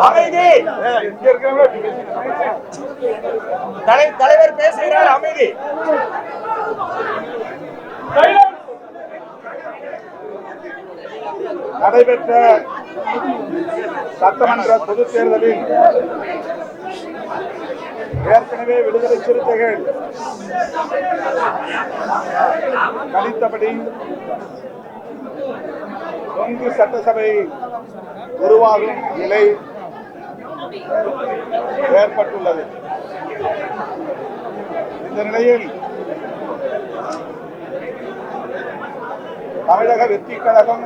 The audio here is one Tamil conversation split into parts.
அமைதி. தலைவர் பேசுகிறார். அமைதி. நடைபெற்ற சட்டமன்ற பொதுத் தேர்தலில் ஏற்கனவே விடுதலை சிறுத்தைகள் கணித்தபடி கொங்கு சட்டசபை உருவாகும் நிலை ஏற்பட்டுள்ளது. இந்த நிலையில் தமிழக வெற்றி கழகம்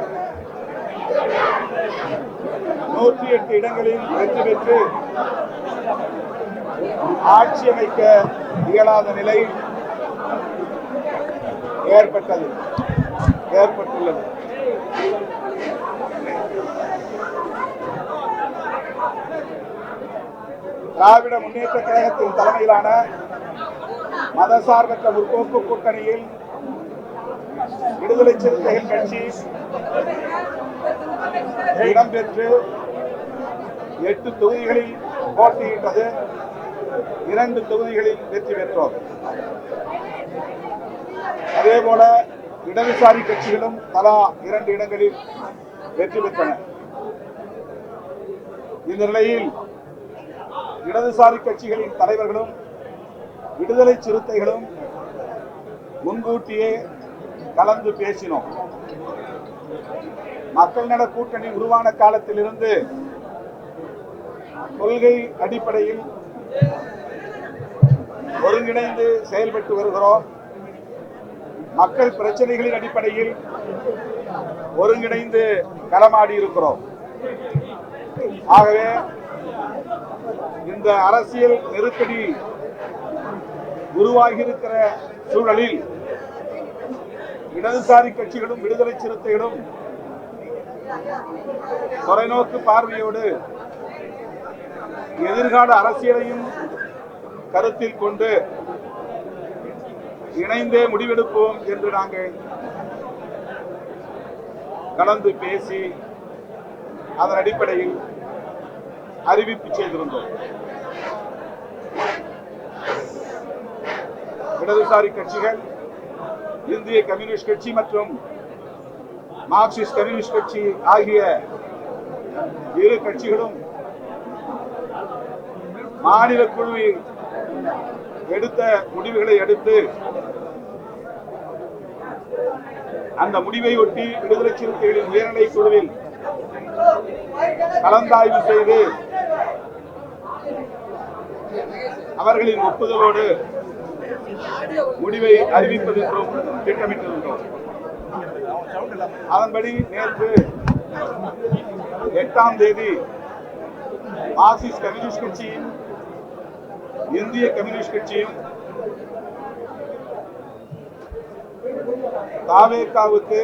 108 இடங்களில் வெற்றி பெற்று ஆட்சி அமைக்க இயலாத நிலை ஏற்பட்டுள்ளது. திராவிட முன்னேற்ற கழகத்தின் தலைமையிலான மதசார்பற்ற முற்போக்கு கூட்டணியில் விடுதலை சிறுத்தைகள் கட்சி இடம்பெற்று 8 தொகுதிகளில் போட்டியிட்டது. 2 தொகுதிகளில் வெற்றி பெற்றோம். அதேபோல இடதுசாரி கட்சிகளும் தலா 2 இடங்களில் வெற்றி பெற்றன. இந்த நிலையில் இடதுசாரி கட்சிகளின் தலைவர்களும் விடுதலை சிறுத்தைகளும் முன்கூட்டியே கலந்து பேசினோம். மக்கள் நல கூட்டணி உருவான காலத்திலிருந்து கொள்கை அடிப்படையில் ஒருங்கிணைந்து செயல்பட்டு வருகிறோம். மக்கள் பிரச்சனைகளின் அடிப்படையில் ஒருங்கிணைந்து களமாடி இருக்கிறோம். ஆகவே இந்த அரசியல் நெருக்கடி உருவாகியிருக்கிற சூழலில் இடதுசாரி கட்சிகளும் விடுதலை சிறுத்தைகளும் தொலைநோக்கு பார்வையோடு எதிர்கால அரசியலையும் கருத்தில் கொண்டு இணைந்தே முடிவெடுப்போம் என்று நாங்கள் கலந்து பேசி அதன் அடிப்படையில் அறிவிப்பு செய்திருந்தோம். இடதுசாரி கட்சிகள் இந்திய கம்யூனிஸ்ட் கட்சி மற்றும் மார்க்சிஸ்ட் கம்யூனிஸ்ட் கட்சி ஆகிய இரு கட்சிகளும் மாநில குழு எடுத்த முடிவுகளை அடுத்து அந்த முடிவை ஒட்டி விடுதலை சிறுத்தைகளின் உயர்நிலை குழுவில் கலந்தாய்வு செய்து அவர்களின் ஒப்புதலோடு முடிவை அறிவிப்பது என்றும் திட்டமிட்டிருந்தோம். அதன்படி நேற்று 8ஆம் தேதி மார்க்சிஸ்ட் கம்யூனிஸ்ட் கட்சியும் இந்திய கம்யூனிஸ்ட் கட்சியும் தாவேகாவுக்கு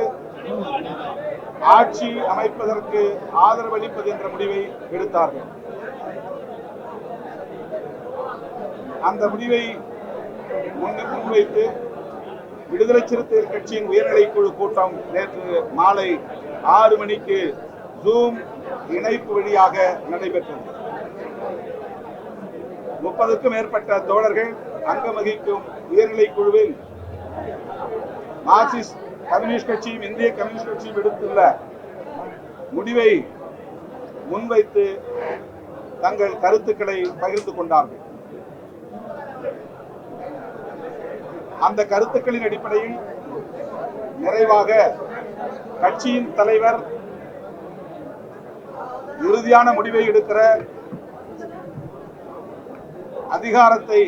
ஆட்சி அமைப்பதற்கு ஆதரவு அளிப்பது என்ற முடிவை எடுத்தார்கள். அந்த முடிவை முன்வைத்து விடுதலை சிறுத்தைகள் கட்சியின் உயர்நிலை குழு கூட்டம் நேற்று மாலை 6 மணிக்கு ஜூம் இணைப்பு வழியாக நடைபெற்றது. 30க்கும் மேற்பட்ட தோழர்கள் அங்கம் வகிக்கும் உயர்நிலை குழுவில் மார்க்சிஸ்ட் கம்யூனிஸ்ட் கட்சியும் இந்திய கம்யூனிஸ்ட் கட்சியும் எடுத்துள்ள முடிவை முன்வைத்து தங்கள் கருத்துக்களை பகிர்ந்து கொண்டார்கள். அந்த கருத்துக்களின் அடிப்படையில் நிறைவாக கட்சியின் தலைவர் இறுதியான முடிவை எடுக்கிற அதிகாரத்தை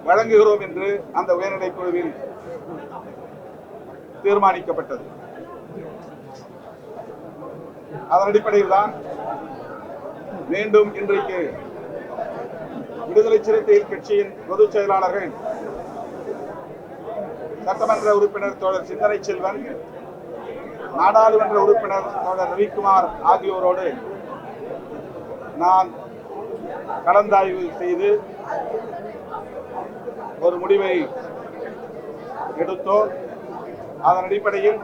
வழங்குகிறோம் என்று அந்த உயர்நிலை குழுவில் தீர்மானிக்கப்பட்டது. அதன் அடிப்படையில் தான் மீண்டும் இன்றைக்கு விடுதலை சிறுத்தைகள் கட்சியின் பொதுச் செயலாளர்கள் சட்டமன்ற உறுப்பினர் தோழர் சிந்தனை செல்வன், நாடாளுமன்ற உறுப்பினர் தோழர் ரவிக்குமார் ஆகியோரோடு நான் கலந்தாய்வு செய்து ஒரு முடிவை எடுத்தோம். அதன் அடிப்படையில்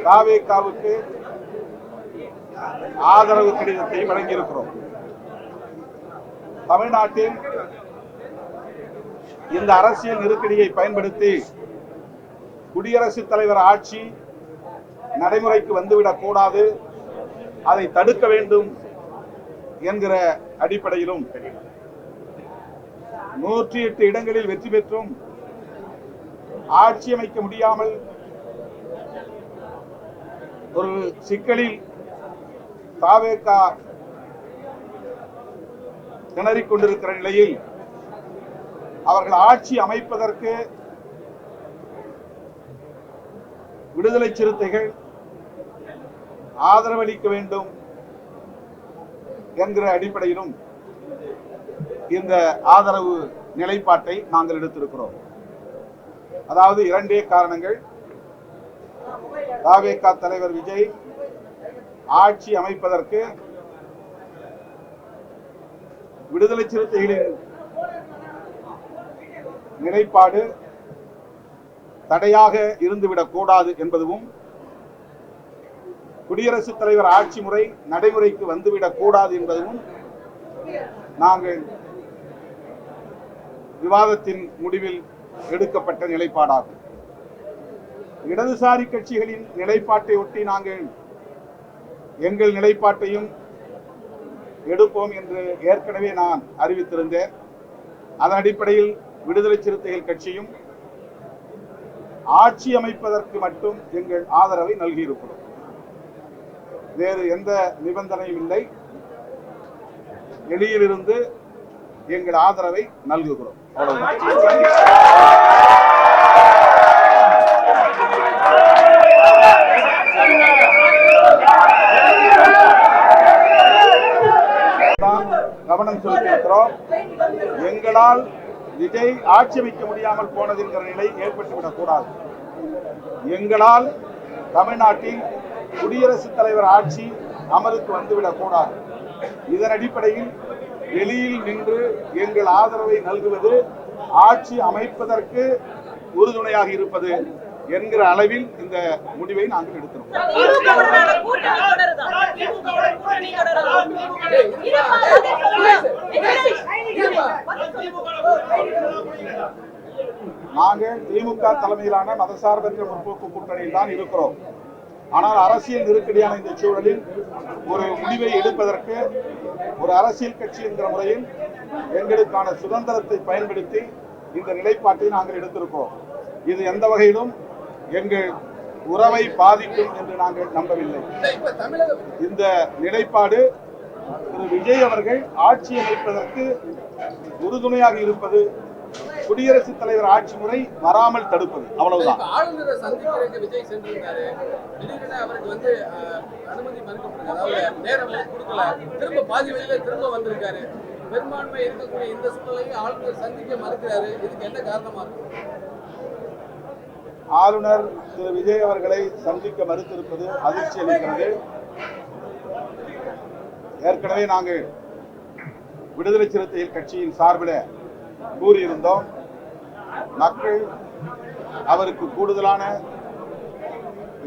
தாவேகாவுக்கு ஆதரவு கடிதத்தை வழங்கியிருக்கிறோம். தமிழ்நாட்டில் இந்த அரசியல் நெருக்கடியை பயன்படுத்தி குடியரசுத் தலைவர் ஆட்சி நடைமுறைக்கு வந்துவிடக் கூடாது, அதை தடுக்க வேண்டும் என்கிற அடிப்படையிலும் 108 இடங்களில் வெற்றி பெற்றும் ஆட்சி அமைக்க முடியாமல் ஒரு சிக்கலில் தவேக திணறிக் கொண்டிருக்கிற நிலையில் அவர்கள் ஆட்சி அமைப்பதற்கு விடுதலை சிறுத்தைகள் ஆதரவளிக்க வேண்டும் என்கிற அடிப்படையிலும் இந்த ஆதரவு நிலைப்பாட்டை நாங்கள் எடுத்திருக்கிறோம். அதாவது 2 காரணங்கள். தவேக தலைவர் விஜய் ஆட்சி அமைப்பதற்கு விடுதலை சிறுத்தைகளின் நிலைப்பாடு தடையாக இருந்துவிடக் கூடாது என்பதும், குடியரசுத் தலைவர் ஆட்சி முறை நடைமுறைக்கு வந்துவிடக் கூடாது என்பதும் நாங்கள் விவாதத்தின் முடிவில் எடுக்கப்பட்ட நிலைப்பாடாகும். இடதுசாரி கட்சிகளின் நிலைப்பாட்டை ஒட்டி நாங்கள் எங்கள் நிலைப்பாட்டையும் எடுப்போம் என்று ஏற்கனவே நான் அறிவித்திருந்தேன். அதன் அடிப்படையில் விடுதலை சிறுத்தைகள் கட்சியும் ஆட்சி அமைப்பதற்கு மட்டும் எங்கள் ஆதரவை நல்கியிருக்கிறோம். வேறு எந்த நிபந்தனையும் இல்லை. வெளியிலிருந்து எங்கள் ஆதரவை நல்குகிறோம். கவனம் செலுத்தியிருக்கிறோம். எங்களால் விஜய் ஆட்சி அமைக்க முடியாமல் போனது என்கிற நிலை ஏற்பட்டுவிடக் கூடாது. எங்களால் தமிழ்நாட்டில் குடியரசுத் தலைவர் ஆட்சி அமலுக்கு வந்துவிடக் கூடாது. இதன் அடிப்படையில் வெளியில் நின்று எங்கள் ஆதரவை நல்குவது ஆட்சி அமைப்பதற்கு உறுதுணையாக இருப்பது என்கிற அளவில் இந்த முடிவை நாங்கள் எடுக்கிறோம். நாங்கள் திமுக தலைமையிலான மதசார்பற்ற முற்போக்கு கூட்டணியில் தான் இருக்கிறோம். ஆனால் அரசியல் நெருக்கடியான இந்த சூழலில் ஒரு முடிவை எடுப்பதற்கு ஒரு அரசியல் கட்சி என்கிற முறையில் எங்களுக்கான சுதந்திரத்தை பயன்படுத்தி இந்த நிலைப்பாட்டை நாங்கள் எடுத்திருக்கிறோம். இது எந்த வகையிலும் எங்கள் உறவை பாதிக்கும் என்று நாங்கள் நம்பவில்லை. இந்த நிலைப்பாடு திரு விஜய் அவர்கள் ஆட்சி அமைப்பதற்கு உறுதுணையாக இருப்பது, குடியரசுத் தலைவர் ஆட்சி முறை வராமல் தடுப்பது, அவ்வளவுதான். ஆளுநரை சந்திக்கிறதுக்கு விஜய் சென்றிருந்தாரு. திடீரென அவருக்கு வந்து அனுமதி மறுக்கப்பட்டிருக்கு. நேரம் கொடுக்கல. திரும்ப பாதி வழியில திரும்ப வந்திருக்காரு. பெரும்பான்மை இருக்கக்கூடிய இந்த சூழ்நிலையை ஆளுநர் சந்திக்க மறுக்கிறாரு. இதுக்கு என்ன காரணமா இருக்கு? ஆளுநர் திரு விஜய் அவர்களை சந்திக்க மறுத்திருப்பது அதிர்ச்சி அளிக்கிறது. ஏற்கனவே நாங்கள் விடுதலை சிறுத்தைகள் கட்சியின் சார்பில் கூறியிருந்தோம். மக்கள் அவருக்கு கூடுதலான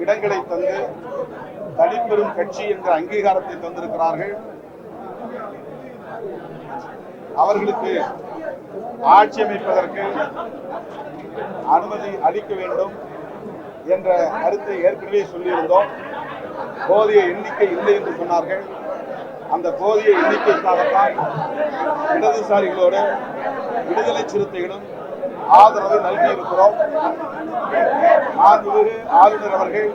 இடங்களை தந்து தனிப்பெரும் கட்சி என்ற அங்கீகாரத்தை தந்திருக்கிறார்கள். அவர்களுக்கு ஆட்சி அமைப்பதற்கு அனுமதி அளிக்க வேண்டும் என்ற கருத்தை ஏற்கனவே சொல்லியிருந்தோம். போதிய எண்ணிக்கை இல்லை என்று சொன்னார்கள். அந்த போதிய எண்ணிக்கைக்காகத்தான் இடதுசாரிகளோடு விடுதலை சிறுத்தைகளும் ஆதரவை நல்கியிருக்கிறோம். மாண்புமிகு ஆளுநர் அவர்கள்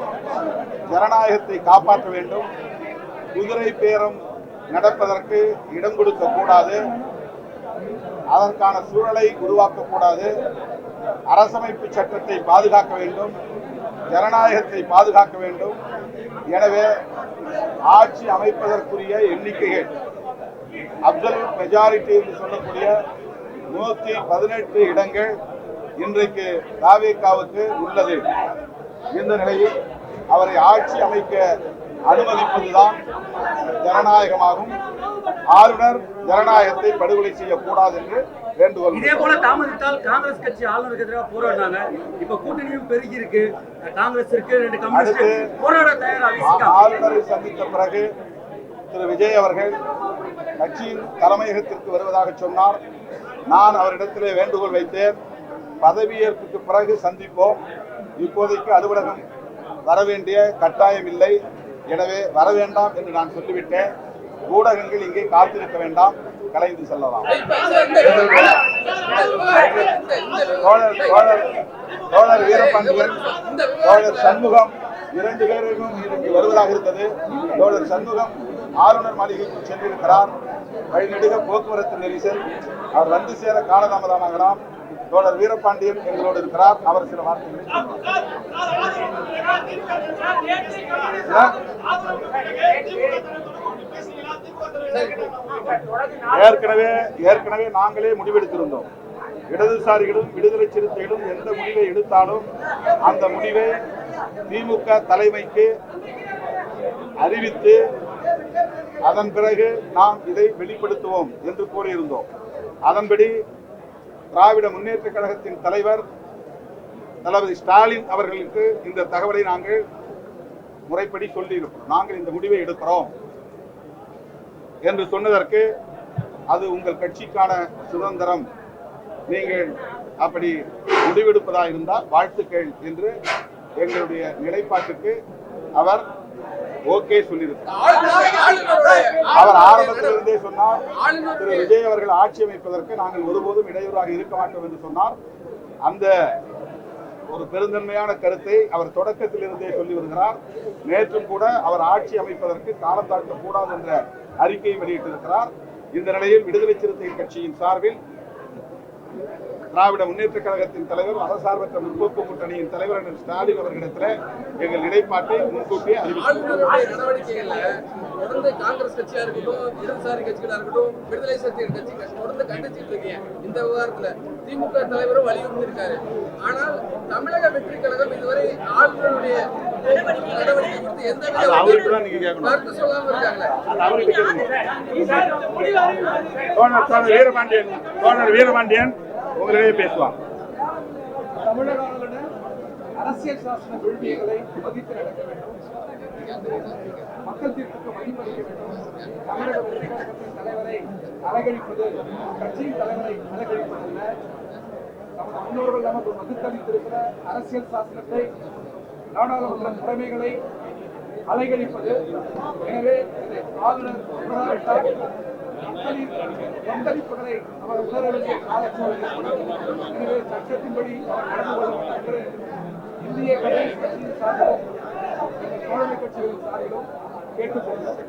ஜனநாயகத்தை காப்பாற்ற வேண்டும், குதிரை பேரம் நடப்பதற்கு இடம் கொடுக்க கூடாது, அதற்கான சூழலை உருவாக்கக்கூடாது, அரசமைப்பு சட்டத்தை பாதுகாக்க வேண்டும், ஜனநாயகத்தை பாதுகாக்க வேண்டும். எனவே ஆட்சி அமைப்பதற்குரிய எண்ணிக்கைகள் அப்சல்யூட் மெஜாரிட்டி என்று சொல்லக்கூடிய 118 இடங்கள் இன்றைக்கு தவேகாவுக்கு உள்ளது. இந்த நிலையில் அவரை ஆட்சி அமைக்க அனுமதிப்பதுதான் ஜனநாயகமாகும். ஆளுநர் ஜனநாயகத்தை படுகொலை செய்யக்கூடாது என்று வேண்டுகோள். இதே போல தாமதித்தால் காங்கிரஸ் கட்சி ஆளுநருக்கு எதிராக போராடினாங்க. இப்ப கூட்டணியும் பெருகி இருக்கு. காங்கிரஸ் இருக்கு, 2 கம்யூனிஸ்ட் போராட தயாராக. ஆளுநரை சந்தித்த பிறகு திரு விஜய் அவர்கள் கட்சியின் தலைமையகத்திற்கு வருவதாக சொன்னார். நான் அவரிடத்திலே வேண்டுகோள் வைத்தேன், பதவியேற்புக்கு பிறகு சந்திப்போம், இப்போதைக்கு அலுவலகம் வர வேண்டிய கட்டாயம் இல்லை, எனவே வர வேண்டாம் என்று நான் சொல்லிவிட்டேன். ஊடகங்கள் இங்கே காத்திருக்க வேண்டாம், கலைந்து செல்லலாம். தோழர் வீரபாண்டியன், தோழர் சண்முகம் 2 பேரும் இங்கு வருவதாக இருந்தது. தோழர் சண்முகம் ஆளுநர் மாளிகைக்கு சென்றிருக்கிறார். வழிநெடுக போக்குவரத்து நெரிசல், அவர் வந்து சேர காலதாமதமாகலாம். தோழர் வீரபாண்டியன் எங்களோடு இருக்கிறார். அவர் சில வார்த்தைகளை ஏற்கனவே நாங்களே முடிவெடுத்திருந்தோம். இடதுசாரிகளும் விடுதலை சிறுத்தைகளும் எந்த முடிவை எடுத்தாலும் அந்த முடிவை திமுக தலைமைக்கு அறிவித்து அதன் பிறகு நாம் இதை வெளிப்படுத்துவோம் என்று கூறியிருந்தோம். அதன்படி திராவிட முன்னேற்ற கழகத்தின் தலைவர் தளபதி ஸ்டாலின் அவர்களுக்கு இந்த தகவலை நாங்கள் முறைப்படி சொல்லியிருக்கிறோம். நாங்கள் இந்த முடிவை எடுக்கிறோம் என்று சொன்னதற்கு, அது உங்கள் கட்சிக்கான சுதந்திரம், நீங்கள் அப்படி முடிவெடுப்பதா இருந்தால் வாழ்த்துக்கள் என்று எங்களுடைய நிலைப்பாட்டுக்கு அவர் ஓகே சொல்லியிருக்கிறார். அவர் ஆரம்பத்திலிருந்தே சொன்னார், திரு விஜய் அவர்கள் ஆட்சி அமைப்பதற்கு நாங்கள் ஒருபோதும் இடையூறாக இருக்க மாட்டோம் என்று சொன்னார். அந்த ஒரு பெருந்தன்மையான கருத்தை அவர் தொடக்கத்தில் இருந்தே சொல்லி வருகிறார். நேற்றும் கூட அவர் ஆட்சி அமைப்பதற்கு காலம் தாழ்த்தக்கூடாது என்ற அறிக்கையை வெளியிட்டிருக்கிறார். இந்த நிலையில் விடுதலை சிறுத்தைகள் கட்சியின் சார்பில் திராவிட முன்னேற்ற கழகத்தின் தலைவர், மதசார்பற்ற முற்போக்கு கூட்டணியின் தலைவர் ஸ்டாலின் அவர்களிடத்தில் எங்கள் நிலைப்பாட்டை முன்கூட்டியே அறிவித்தார். தொடர்ந்து காங்கிரஸ் கட்சியா இருக்கட்டும், இடதுசாரி கட்சிகளா இருக்கட்டும், விடுதலை சிறுத்தைகள் கட்சி தொடர்ந்து கண்டிச்சிட்டு இருக்கீங்க. இந்த விவகாரத்துல திமுக தலைவரும் வலியுறுத்தி இருக்காரு. ஆனால் தமிழக வெற்றி கழகம் இதுவரை ஆளுநருடைய நடவடிக்கை குறித்து எந்த கருத்து சொல்லாம இருக்காங்க. வீரபாண்டியன் உங்களிடையே பேசுவார். தமிழக ஆளுநர் அரசியல் சாசன கொள்கைகளை மதித்து நடக்க வேண்டும், மக்கள் தீர்ப்புக்கு மதிப்பளிக்க வேண்டும். தமிழக வெற்றி கழகத்தின் தலைவரை அலங்கரிப்பது கட்சியின் தலைவரை அலங்கரிப்பதல்ல. நமது முன்னோர்கள் நமக்கு வகுத்தளித்திருக்கிற அரசியல் சாசனத்தை, நாடாளுமன்ற முறைமைகளை அலைகழிப்பது. எனவே ஆளுநர் உணராவிட்டால் மக்களின் கொந்தளிப்புகளை அவர் உணர வேண்டிய காலச்சூழல் ஏற்படும். எனவே சட்டத்தின்படி அவர் நடந்து கொள்ள வேண்டும் என்று இந்திய கம்யூனிஸ்ட் கட்சியின் சார்பிலும் தோழமை கட்சிகளின் சார்பிலும் கேட்டுக்கொள்கிறோம்.